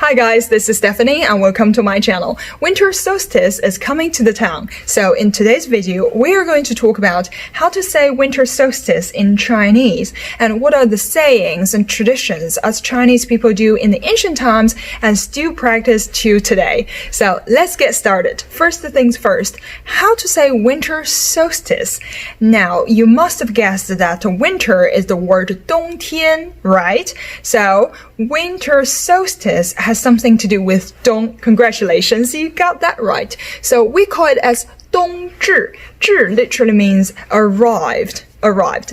Hi guys, this is Stephanie and welcome to my channel. Winter solstice is coming to the town. So in today's video, we are going to talk about how to say winter solstice in Chinese and what are the sayings and traditions as Chinese people do in the ancient times and still practice to today. So let's get started. First things first, how to say winter solstice. Now, you must have guessed that winter is the word 冬天, right? So winter solstice has something to do with 冬. Congratulations, you got that right. So we call it as 冬至. 至 literally means arrived.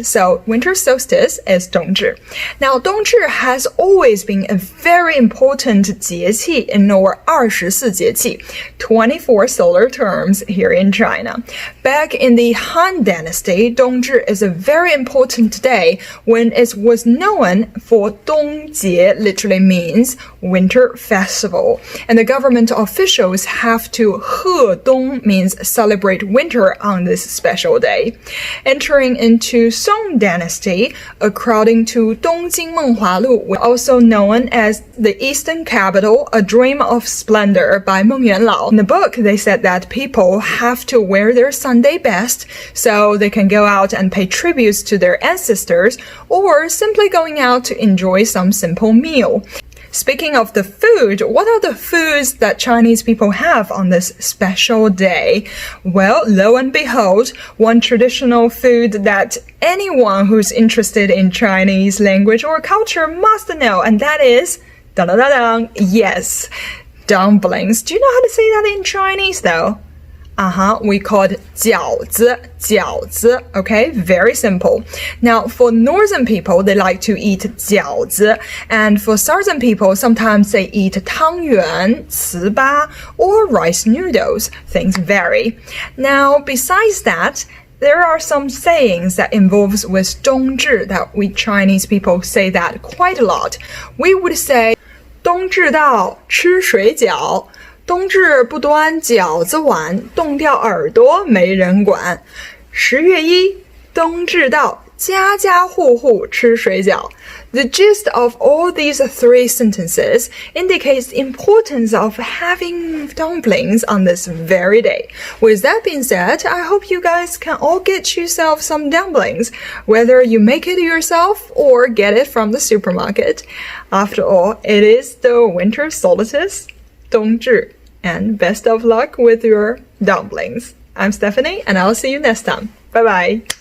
So winter solstice is 冬至. Now 冬至 has always been a very important 节气 in our 24节气, 24 solar terms here in China. Back in the Han Dynasty, 冬至 is a very important day when it was known for 冬节, literally means winter festival. And the government officials have to 贺冬, means celebrate winter on this special day. Entering into Song Dynasty, according to 东京梦华录, also known as the Eastern Capital, A Dream of Splendor by Meng Yuanlao. In the book, they said that people have to wear their Sunday best so they can go out and pay tributes to their ancestors or simply going out to enjoy some simple meal. Speaking of the food, what are the foods that Chinese people have on this special day? Well, lo and behold, one traditional food that anyone who's interested in Chinese language or culture must know, and that is, yes, dumplings. Do you know how to say that in Chinese though? We call it 饺子, okay? Very simple. Now, for northern people, they like to eat 饺子, and for southern people, sometimes they eat 汤圆, 糍粑, or rice noodles. Things vary. Now, besides that, there are some sayings that involves with 冬至 that we Chinese people say that quite a lot. We would say 冬至到吃水饺，冬至不端饺子碗，冻掉耳朵没人管。十月一冬至到，家家户户吃水饺。The gist of all these three sentences indicates the importance of having dumplings on this very day. With that being said, I hope you guys can all get yourself some dumplings, whether you make it yourself or get it from the supermarket. After all, it is the winter solstice, 冬至, and best of luck with your dumplings. I'm Stephanie, and I'll see you next time. Bye bye.